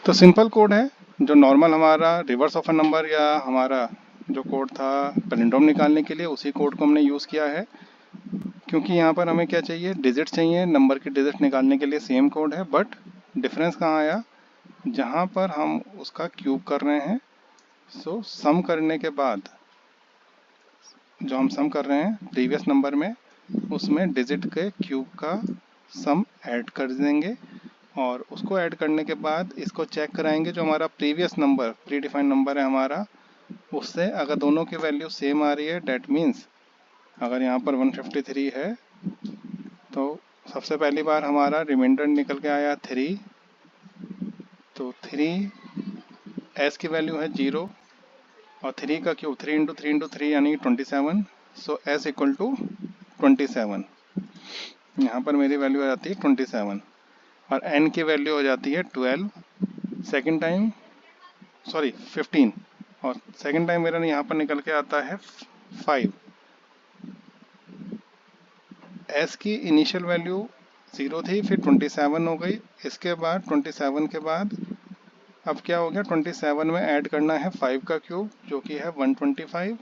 तो simple code है, जो नॉर्मल हमारा रिवर्स ऑफ अ नंबर या हमारा जो कोड था पैलिंड्रोम निकालने के लिए, उसी कोड को हमने यूज़ किया है। क्योंकि यहाँ पर हमें क्या चाहिए, डिजिट चाहिए, नंबर की डिजिट निकालने के लिए सेम कोड है, बट डिफरेंस कहाँ आया, जहाँ पर हम उसका क्यूब कर रहे हैं। सो सम करने के बाद जो हम सम कर रहे हैं प्रीवियस नंबर में, उसमें डिजिट के क्यूब का सम ऐड कर देंगे, और उसको ऐड करने के बाद इसको चेक कराएंगे जो हमारा previous number pre defined number है हमारा, उससे अगर दोनों की वैल्यू सेम आ रही है, डेट मीन्स अगर यहाँ पर 153 है तो सबसे पहली बार हमारा रिमाइंडर निकल के आया 3, तो 3 एस की वैल्यू है 0, और 3 का क्यूब 3 इंटू 3 इंटू 3 यानी 27। सो एस इक्वल टू 27। यहाँ पर मेरी वैल्यू आ जाती है 27, और एन की वैल्यू हो जाती है 12, सेकेंड टाइम सॉरी 15, और सेकेंड टाइम मेरा यहाँ पर निकल के आता है 5। एस की इनिशियल वैल्यू 0 थी, फिर 27 हो गई, इसके बाद 27 के बाद अब क्या हो गया, 27 में ऐड करना है 5 का क्यूब जो कि है 125,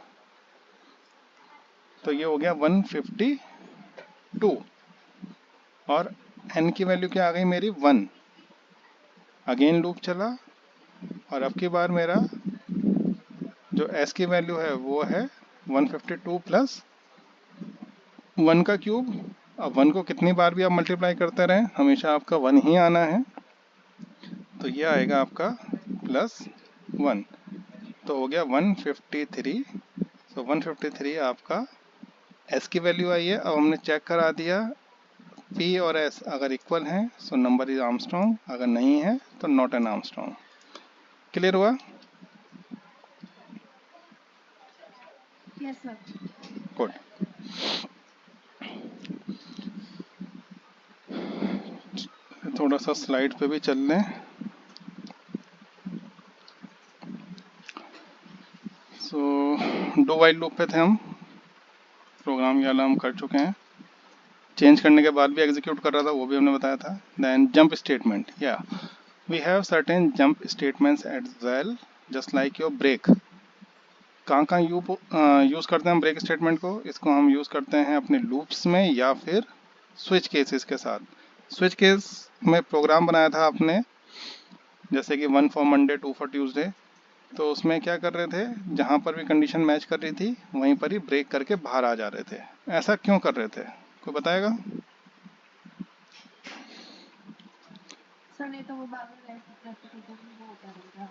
तो ये हो गया 152, और एन की वैल्यू क्या आ गई मेरी 1। अगेन लूप चला, और अब की बार मेरा जो एस की वैल्यू है वो है 152 प्लस 1 का क्यूब। अब 1 को कितनी बार भी आप मल्टीप्लाई करते रहें, हमेशा आपका 1 ही आना है, तो ये आएगा आपका प्लस 1, तो हो गया 153। तो 153 आपका एस की वैल्यू आई है। अब हमने चेक करा दिया, पी और एस अगर इक्वल हैं सो नंबर इज आर्मस्ट्रॉन्ग, अगर नहीं है तो नॉट एन आर्मस्ट्रॉन्ग। क्लियर हुआ? Yes sir. गुड। थोड़ा सा स्लाइड पे भी चल लें। सो डू वाइल लूप पे थे हम, प्रोग्राम ये वाला हम कर चुके हैं, चेंज करने के बाद भी एग्जीक्यूट कर रहा था, वो भी हमने बताया था। देन जंप स्टेटमेंट, या we have certain jump statements as well just like your break. कहाँ कहाँ यूज़ करते हैं हम ब्रेक स्टेटमेंट को, इसको हम यूज़ करते हैं अपने लूप्स में या फिर स्विच केसेस के साथ। स्विच केस में प्रोग्राम बनाया था आपने, जैसे कि 1 फॉर मंडे 2 फॉर ट्यूसडे, तो उसमें क्या कर रहे थे, जहाँ पर भी कंडीशन मैच कर रही थी वहीं पर ही ब्रेक करके बाहर आ जा रहे थे। ऐसा क्यों कर रहे थे, कोई बताएगा? सर नहीं तो वो बाद में रेसिप्रोकेटिंग वो होता रहेगा।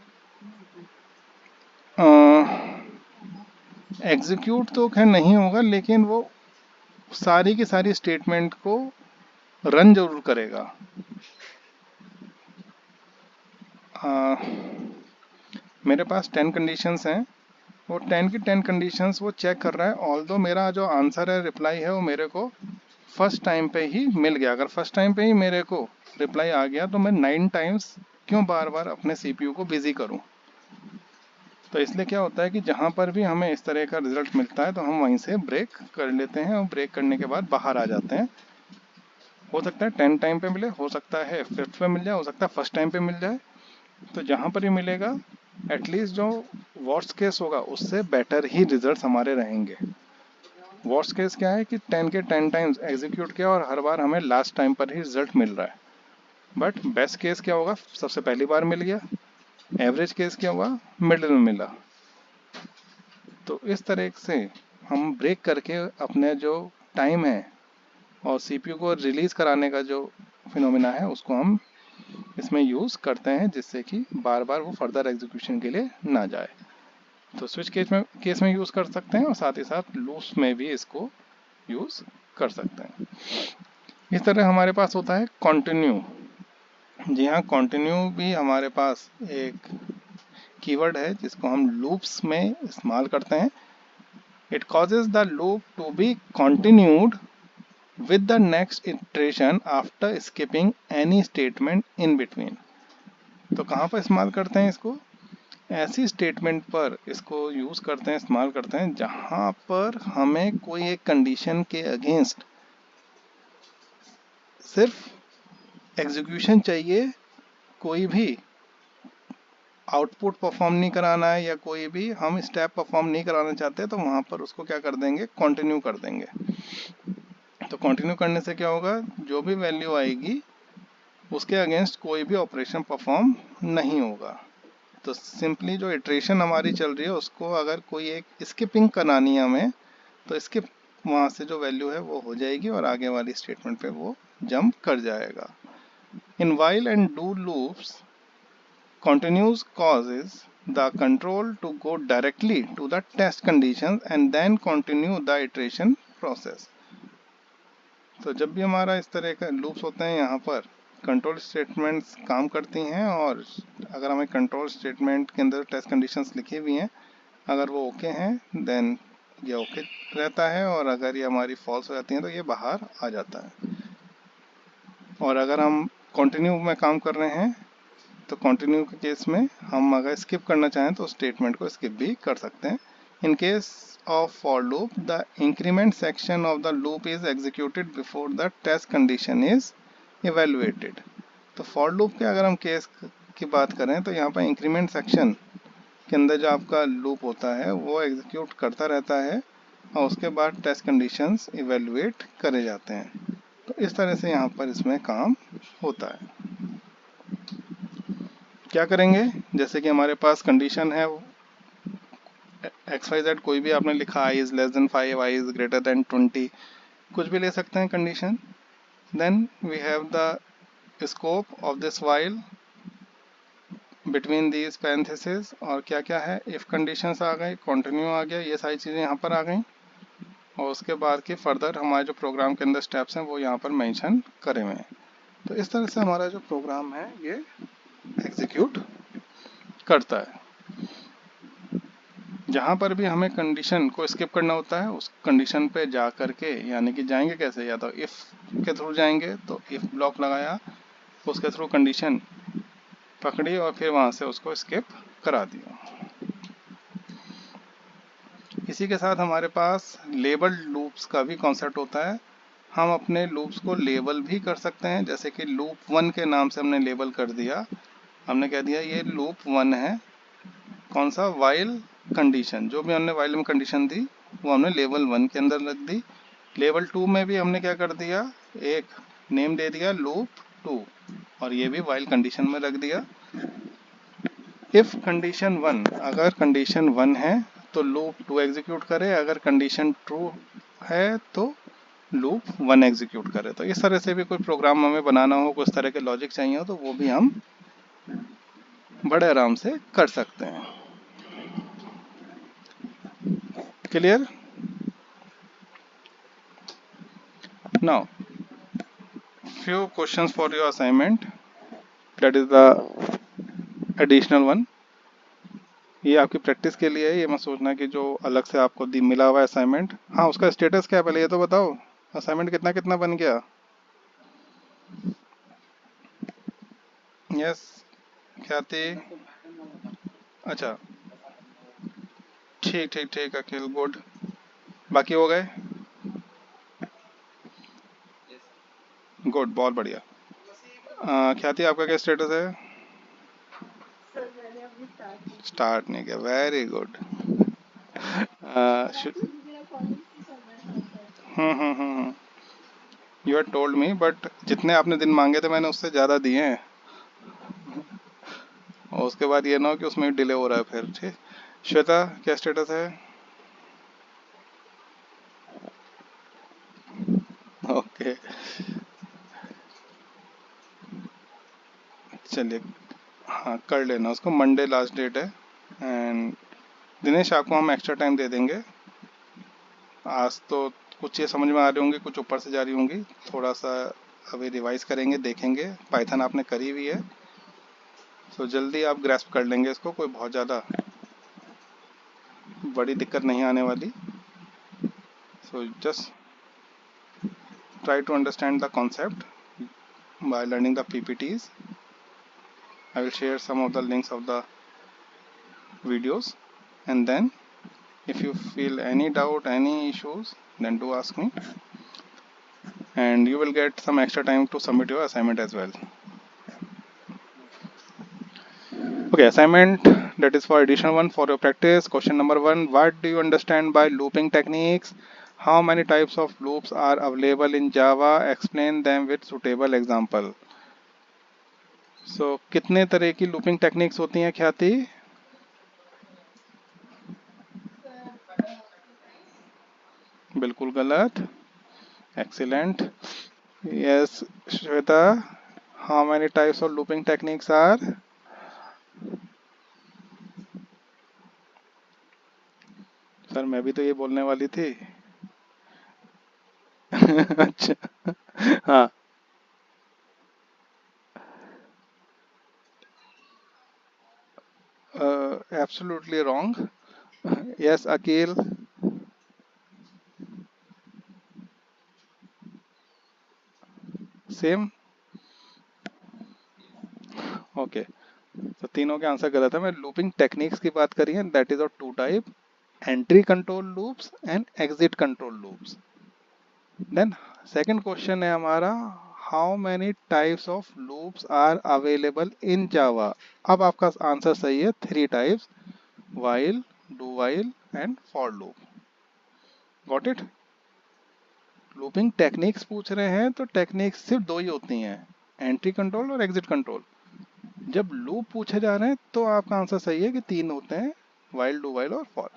एग्जीक्यूट तो खैर नहीं होगा, लेकिन वो सारी की सारी स्टेटमेंट को रन जरूर करेगा। मेरे पास 10 कंडीशंस हैं, वो 10 की 10 कंडीशंस वो चेक कर रहा है, ऑल्दो मेरा जो आंसर है, रिप्लाई है, वो मेरे को फर्स्ट टाइम पे ही मिल गया। अगर फर्स्ट टाइम पे ही मेरे को रिप्लाई आ गया तो मैं 9 टाइम्स क्यों बार बार अपने सीपीयू को बिजी करूं। तो इसलिए क्या होता है कि जहां पर भी हमें इस तरह का रिजल्ट मिलता है तो हम वहीं से ब्रेक कर लेते हैं, और ब्रेक करने के बाद बाहर आ जाते हैं। हो सकता है 10 टाइम पे मिले, हो सकता है 5th पे मिल जाए, हो सकता है फर्स्ट टाइम पे मिल जाए। तो जहां पर ही मिलेगा, एटलीस्ट जो वर्स्ट केस होगा उससे बेटर ही रिजल्ट्स हमारे रहेंगे। वर्स्ट केस क्या है कि 10 के 10 टाइम्स एग्जीक्यूट किया और हर बार हमें लास्ट टाइम पर ही रिजल्ट मिल रहा है। बट बेस्ट केस क्या होगा, सबसे पहली बार मिल गया। एवरेज केस क्या हुआ, मिडिल में मिला। तो इस तरह से हम ब्रेक करके अपने जो टाइम है और सीपीयू को रिलीज कराने का जो फिनोमिना है उसको हम इसमें यूज करते हैं, जिससे कि बार बार वो फर्दर एग्जीक्यूशन के लिए ना जाए। तो स्विच केस में यूज कर सकते हैं, और साथ ही साथ लूप्स में भी इसको यूज कर सकते हैं। इस तरह हमारे पास होता है कंटिन्यू। जी हाँ, कंटिन्यू भी हमारे पास एक कीवर्ड है जिसको हम लूप्स में इस्तेमाल करते हैं। It causes the loop to be continued with the next iteration after skipping any statement in between. तो कहाँ पर इस्तेमाल करते हैं इसको, ऐसी स्टेटमेंट पर इसको यूज करते हैं, इस्तेमाल करते हैं जहां पर हमें कोई एक कंडीशन के अगेंस्ट सिर्फ एग्जीक्यूशन चाहिए, कोई भी आउटपुट परफॉर्म नहीं कराना है या कोई भी हम स्टेप परफॉर्म नहीं कराना चाहते तो वहां पर उसको क्या कर देंगे, कंटिन्यू कर देंगे। तो कंटिन्यू करने से क्या होगा, जो भी वैल्यू आएगी उसके अगेंस्ट कोई भी ऑपरेशन परफॉर्म नहीं होगा। तो सिंपली जो इटरेशन हमारी चल रही है उसको अगर कोई एक स्किपिंग करानी है हमें, तो स्किप वहां से जो वैल्यू है वो हो जाएगी और आगे वाली स्टेटमेंट पे वो जंप कर जाएगा। इन while and do loops, continuous causes the control to go directly to the test conditions and then continue the iteration process. तो जब भी हमारा इस तरह का लूप्स होते हैं यहाँ पर कंट्रोल स्टेटमेंट्स काम करती हैं, और अगर हमें कंट्रोल स्टेटमेंट के अंदर टेस्ट कंडीशंस लिखी हुई हैं, अगर वो ओके हैं देन ये ओके रहता है, और अगर ये हमारी फॉल्स हो जाती हैं तो ये बाहर आ जाता है। और अगर हम कंटिन्यू में काम कर रहे हैं तो कंटिन्यू के केस में हम अगर स्किप करना चाहें तो स्टेटमेंट को स्किप भी कर सकते हैं। In case of for loop, the increment section of the loop is executed before the test condition is evaluated. तो for loop के अगर हम केस की बात करें तो यहाँ पर इंक्रीमेंट सेक्शन के अंदर जो आपका लूप होता है वो एग्जीक्यूट करता रहता है और उसके बाद टेस्ट कंडीशंस इवेलुएट करे जाते हैं। तो इस तरह से यहाँ पर इसमें काम होता है। क्या करेंगे, जैसे कि हमारे पास कंडीशन है XYZ, कोई भी आपने लिखा i is less than 5, i is greater than 20, कुछ भी ले सकते हैं condition. Then we have the scope of this while between these parenthesis, और क्या क्या है, इफ कंडीशंस आ गई, कंटिन्यू आ गया, ये सारी चीज़ें यहाँ पर आ गई, और उसके बाद की फर्दर हमारे जो प्रोग्राम के अंदर स्टेप्स हैं वो यहाँ पर मेंशन करे हुए हैं। तो इस तरह से हमारा जो प्रोग्राम है ये एग्जीक्यूट करता है। जहाँ पर भी हमें कंडीशन को स्किप करना होता है उस कंडीशन पे जा करके, यानी कि जाएंगे कैसे, या तो इफ के थ्रू जाएंगे, तो इफ ब्लॉक लगाया, उसके थ्रू कंडीशन पकड़ी और फिर वहां से उसको स्किप करा दिया। इसी के साथ हमारे पास लेबल लूप्स का भी कॉन्सेप्ट होता है। हम अपने लूप्स को लेबल भी कर सकते हैं, जैसे कि लूप 1 के नाम से हमने लेबल कर दिया, हमने कह दिया ये लूप 1 है, कौन सा, वाइल कंडीशन, जो भी हमने वाइल में कंडीशन दी वो हमने लेवल 1 के अंदर रख दी। लेवल 2 में भी हमने क्या कर दिया, एक नेम दे दिया लूप 2, और ये भी वाइल कंडीशन में रख दिया। इफ कंडीशन 1, अगर कंडीशन 1 है तो लूप 2 एग्जीक्यूट करे, अगर कंडीशन ट्रू है तो लूप 1 एग्जीक्यूट करे। तो इस तरह से भी कोई प्रोग्राम हमें बनाना हो, कुछ तरह के लॉजिक चाहिए हो, तो वो भी हम बड़े आराम से कर सकते हैं। Clear? Now, few questions for your assignment. That is the additional one. ये आपकी प्रैक्टिस के लिए है, ये मत सोचना कि जो अलग से आपको मिला हुआ है असाइनमेंट। हाँ, उसका स्टेटस क्या है पहले ये तो बताओ, असाइनमेंट कितना कितना बन गया? यस ख्याति, अच्छा ठीक ठीक ठीक अखिल, गुड, बाकी हो गए? गुड, बहुत बढ़िया। ख्याति आपका क्या स्टेटस है? सर मैंने अभी स्टार्ट नहीं किया, वेरी गुड। मेरा कॉलेज से चल रहा है sir. You had told me, but जितने आपने दिन मांगे थे मैंने उससे ज़्यादा दिए हैं, और उसके बाद ये ना हो कि उसमें डिले हो रहा है फिर। ठीक, श्वेता क्या स्टेटस है? ओके चलिए, हाँ कर लेना उसको, मंडे लास्ट डेट है। एंड दिनेश आपको हम एक्स्ट्रा टाइम दे देंगे। आज तो कुछ चीज़ समझ में आ रही होंगी, कुछ ऊपर से जा रही होंगी, थोड़ा सा अभी रिवाइज करेंगे, देखेंगे। पाइथन आपने करी हुई है तो जल्दी आप ग्रैस्प कर लेंगे इसको, कोई बहुत ज़्यादा बड़ी दिक्कत नहीं आने वाली। So just try to understand the concept by learning the PPTs. I will share some of the links of the videos, and then if you feel any doubt, any issues, then do ask me, and you will get some extra time to submit your assignment as well. Okay, assignment that is for edition 1 for your practice. Question number 1, what do you understand by looping techniques? How many types of loops are available in Java? Explain them with suitable example. So कितने तरह की looping techniques होती हैं ख्याति? बिल्कुल गलत. Excellent. Yes, Shweta. How many types of looping techniques are? Sir मैं भी तो ये बोलने वाली थी. अच्छा. हाँ. Absolutely wrong. Yes, Akil. Same. Okay. तो तीनों के आंसर गलत है. मैं लूपिंग टेक्निक्स की बात करी है. That is of two type, entry control loops and exit control loops. Then second question है हमारा, how many types of loops are available in Java. अब आपका आंसर सही है, 3 types, while, do while and for loop. Got it. Looping techniques पूछ रहे हैं तो टेक्निक्स सिर्फ 2 ही होती हैं, एंट्री कंट्रोल और एग्जिट कंट्रोल. जब लूप पूछे जा रहे हैं तो आपका आंसर सही है कि 3 होते हैं, while, do while और for.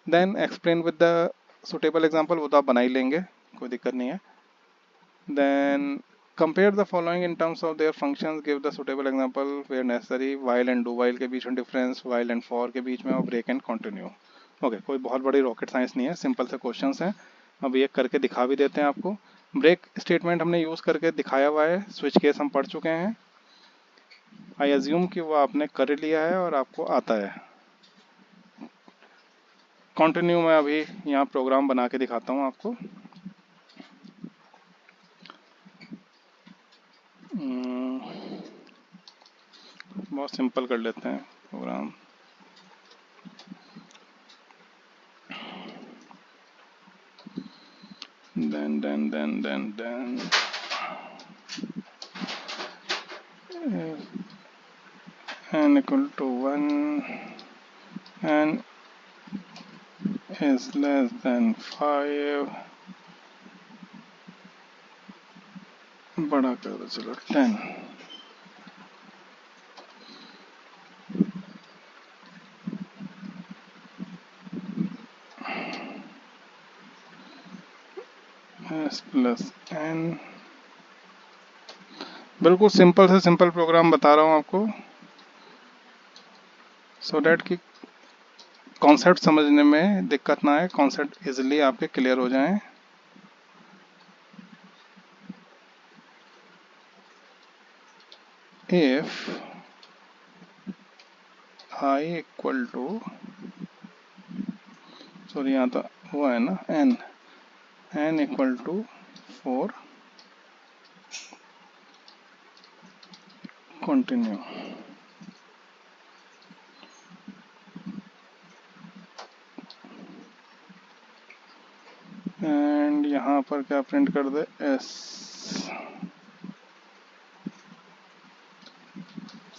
Then explain with the suitable example, वो तो आप बना ही लेंगे, कोई दिक्कत नहीं है. Then compare the following in terms of their functions, give the suitable example where necessary. while and do while के बीच में डिफरेंस, while एंड for के बीच में, और ब्रेक एंड कंटिन्यू. ओके, कोई बहुत बड़ी रॉकेट साइंस नहीं है, सिंपल से क्वेश्चंस हैं. अब ये करके दिखा भी देते हैं आपको. ब्रेक स्टेटमेंट हमने यूज करके दिखाया हुआ है, स्विच केस हम पढ़ चुके हैं. आई अज्यूम कि वो आपने कर लिया है और आपको आता है. कंटिन्यू मैं अभी यहाँ प्रोग्राम बना के दिखाता हूँ आपको. बहुत सिंपल कर लेते हैं programme. then n equal to 1 and is less than 5, बड़ा कर दो चलो 10. s plus n. बिल्कुल सिंपल से सिंपल प्रोग्राम बता रहा हूँ आपको, सो डैट कि कॉन्सेप्ट समझने में दिक्कत ना आए, कॉन्सेप्ट इजीली आपके क्लियर हो जाएं. if I equal to, sorry यहाँ तो वो है ना n equal to 4, continue. And यहाँ पर क्या प्रिंट कर दे, s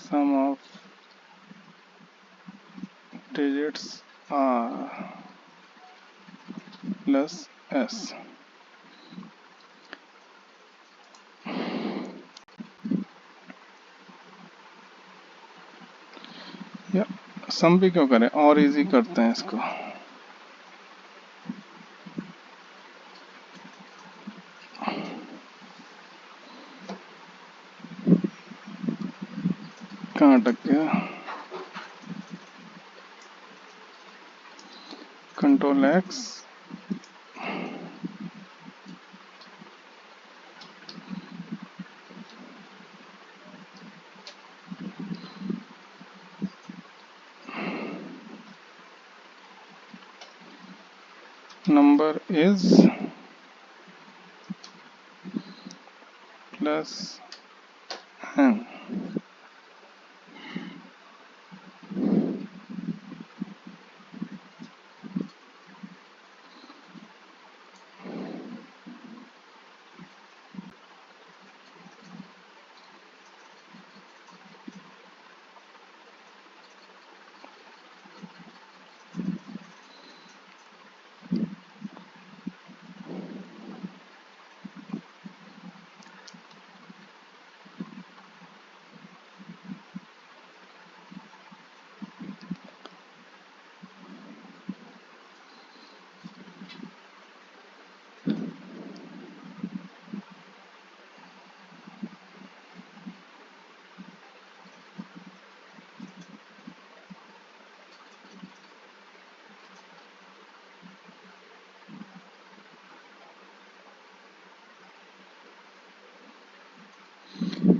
sum of digits r plus s. या सम भी क्यों करें, और इजी करते हैं इसको. कहाँ अटक गया, control x, number is plus n.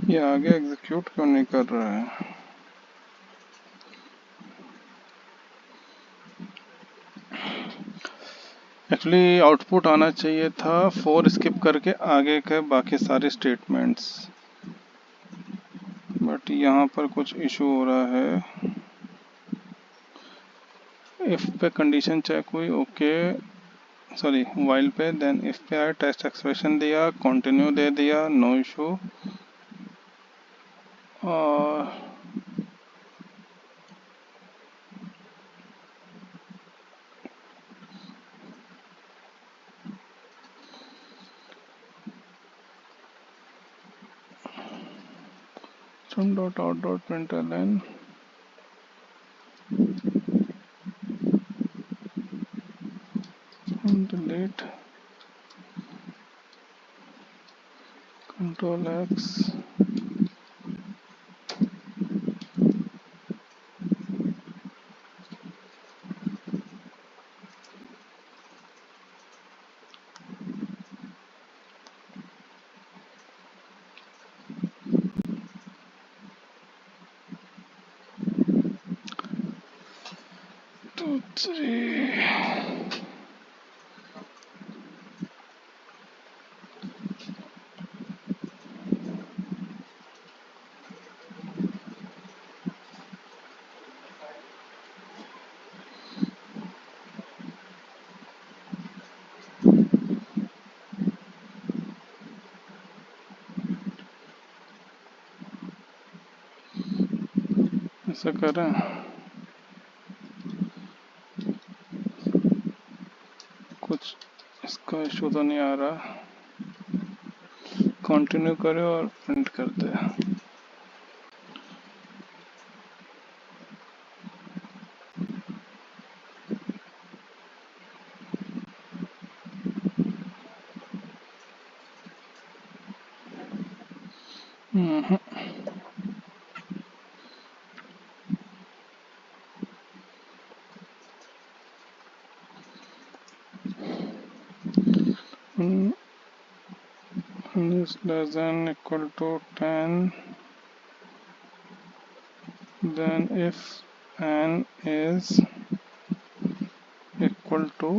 ये आगे एग्जीक्यूट क्यों नहीं कर रहा है? एक्चुअली आउटपुट आना चाहिए था 4 स्किप करके आगे के बाकी सारे स्टेटमेंट्स, बट यहाँ पर कुछ इशू हो रहा है। इफ पे कंडीशन चेक हुई, ओके, सॉरी वाइल पे, देन इफ पे आया, टेस्ट एक्सप्रेशन दिया, कंटिन्यू दे दिया, नो इशू। और sum dot out dot println delete control X two three। ऐसा करें, कुछ इसका इशू तो नहीं आ रहा। कंटिन्यू करे और प्रिंट कर दे। Is less than equal to 10, then if n is equal to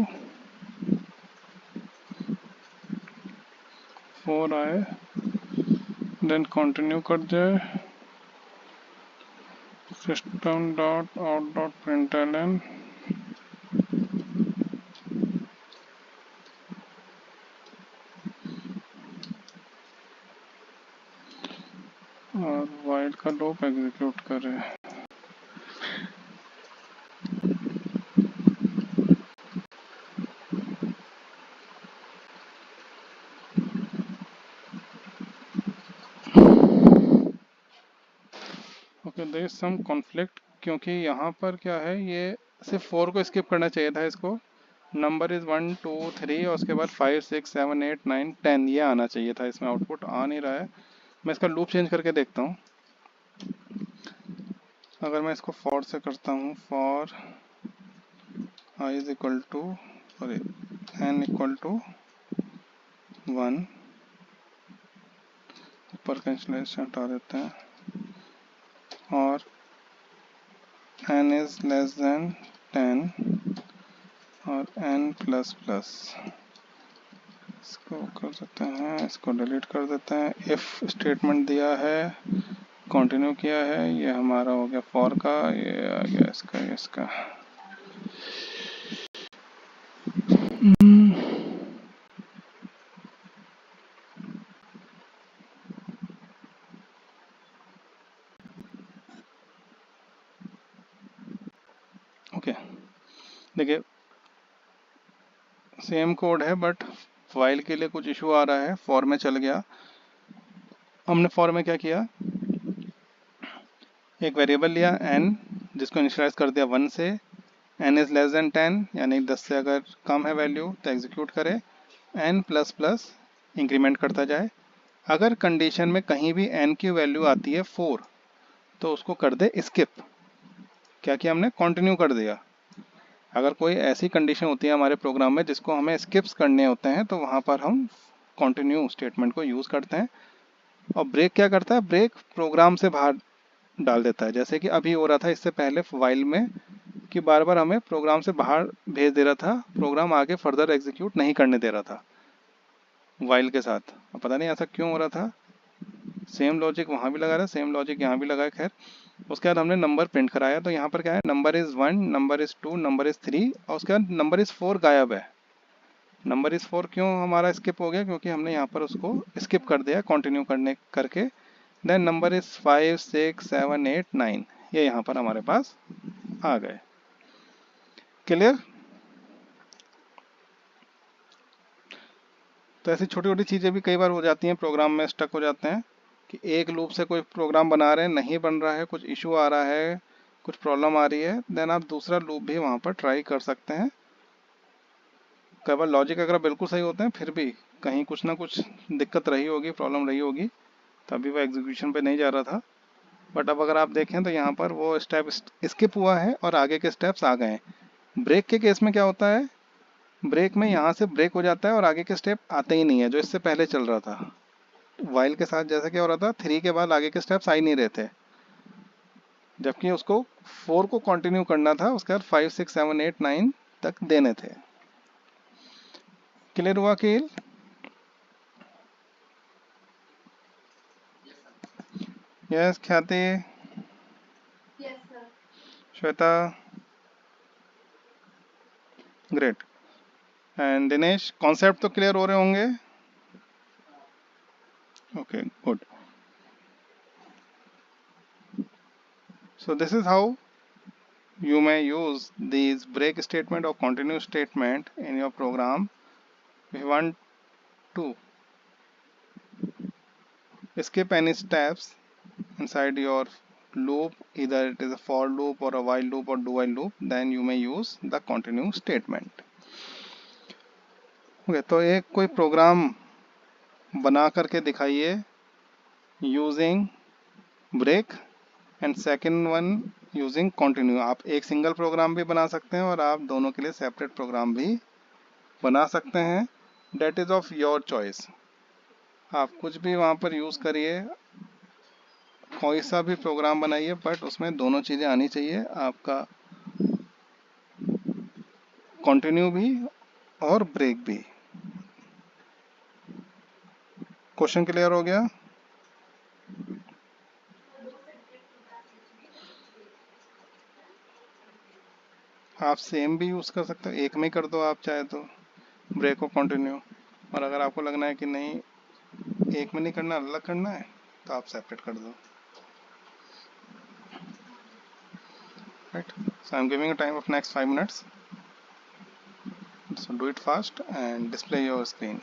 4 आए, then continue कर जाए, system dot out dot println और while का लूप एग्जीक्यूट करे। Okay, there is some conflict, क्योंकि यहाँ पर क्या है, ये सिर्फ 4 को स्किप करना चाहिए था इसको। नंबर इज 1 2 3 और उसके बाद 5 6 7 8 9 10 ये आना चाहिए था, इसमें आउटपुट आ नहीं रहा है। मैं इसका लूप चेंज करके देखता हूँ। अगर मैं इसको फॉर से करता हूँ, for I is equal to, sorry n equal to 1, ऊपर का इंस्टॉलेशन हटा देते हैं, और n इज लेस देन 10 और n प्लस प्लस, इसको कर देते हैं, इसको डिलीट कर देते हैं। इफ स्टेटमेंट दिया है, कंटिन्यू किया है, ये हमारा हो गया फॉर का, ये आ गया इसका, ये इसका। ओके, देखिए सेम कोड है, बट फाइल के लिए कुछ इशू आ रहा है। फॉर में चल गया, हमने फॉर में क्या किया, एक वेरिएबल लिया n, जिसको इनिशियलाइज कर दिया 1 से, n इज लेस देन 10, यानी 10 से अगर कम है वैल्यू तो एग्जीक्यूट करे, n प्लस प्लस इंक्रीमेंट करता जाए। अगर कंडीशन में कहीं भी n की वैल्यू आती है 4 तो उसको कर दे स्किप। क्या किया हमने, कंटिन्यू कर दिया। अगर कोई ऐसी कंडीशन होती है हमारे प्रोग्राम में जिसको हमें स्किप्स करने होते हैं, तो वहाँ पर हम कंटिन्यू स्टेटमेंट को यूज़ करते हैं। और ब्रेक क्या करता है, ब्रेक प्रोग्राम से बाहर डाल देता है, जैसे कि अभी हो रहा था इससे पहले वाइल में कि बार बार हमें प्रोग्राम से बाहर भेज दे रहा था, प्रोग्राम आगे फर्दर एग्जीक्यूट नहीं करने दे रहा था वाइल के साथ। अब पता नहीं ऐसा क्यों हो रहा था, सेम लॉजिक वहाँ भी लगा रहा है, सेम लॉजिक यहाँ भी लगा है। खैर उसके बाद हमने नंबर प्रिंट कराया, तो यहाँ पर क्या है, number is 1, number is 2, number is 3, और उसके बाद नंबर इज़ 4 गायब है। नंबर इज़ 4 क्यों हमारा स्किप हो गया, क्योंकि हमने यहाँ पर उसको स्किप कर दिया कंटिन्यू करने करके। देन नंबर इज़ 5, 6, 7, 8, 9, ये यहाँ पर हमारे पास आ गए। क्लियर? तो ऐसी छोटी छोटी चीज़ें भी कई बार हो जाती हैं, प्रोग्राम में स्टक हो जाते हैं कि एक लूप से कोई प्रोग्राम बना रहे हैं, नहीं बन रहा है, कुछ इशू आ रहा है, कुछ प्रॉब्लम आ रही है, देन आप दूसरा लूप भी वहाँ पर ट्राई कर सकते हैं। कई बार लॉजिक अगर बिल्कुल सही होते हैं फिर भी कहीं कुछ ना कुछ दिक्कत रही होगी, प्रॉब्लम रही होगी, तभी वो एग्जीक्यूशन पे नहीं जा रहा था। बट अब अगर आप देखें तो यहाँ पर वो स्टेप स्किप हुआ है और आगे के स्टेप्स आ गए हैं। ब्रेक के केस में क्या होता है, ब्रेक में यहाँ से ब्रेक हो जाता है और आगे के स्टेप आते ही नहीं है, जो इससे पहले चल रहा था। वाइल के साथ जैसा क्या हो रहा था, 3 के बाद आगे के स्टेप्स आ ही नहीं रहे थे, जबकि उसको 4 को कंटिन्यू करना था, उसके बाद 5, 6, 7, 8, 9 तक देने थे। क्लियर हुआ कि? यस ख्याति, Yes, sir. Shweta, great. And Dinesh, concept तो क्लियर हो रहे होंगे? Okay good. So this is how you may use these break statement or continue statement in your program. If you want to skip any steps inside your loop, either it is a for loop or a while loop or do while loop, then you may use the continue statement. Okay, तो एक कोई programme बना करके दिखाइए using break, and second one using continue. आप एक single programme भी बना सकते हैं और आप दोनों के लिए सेपरेट प्रोग्राम भी बना सकते हैं, that is of your choice. आप कुछ भी वहाँ पर यूज़ करिए, कोई सा भी प्रोग्राम बनाइए, बट उसमें दोनों चीज़ें आनी चाहिए, आपका कंटिन्यू भी और ब्रेक भी। क्वेश्चन क्लियर हो गया? आप सेम भी यूज़ कर सकते हो, एक में कर दो आप चाहे तो, ब्रेक और कंटिन्यू। और अगर आपको लगना है कि नहीं एक में नहीं करना, अलग करना है, तो आप सेपरेट कर दो। Right, so I am giving a time of next 5 minutes, so do it fast and display your screen.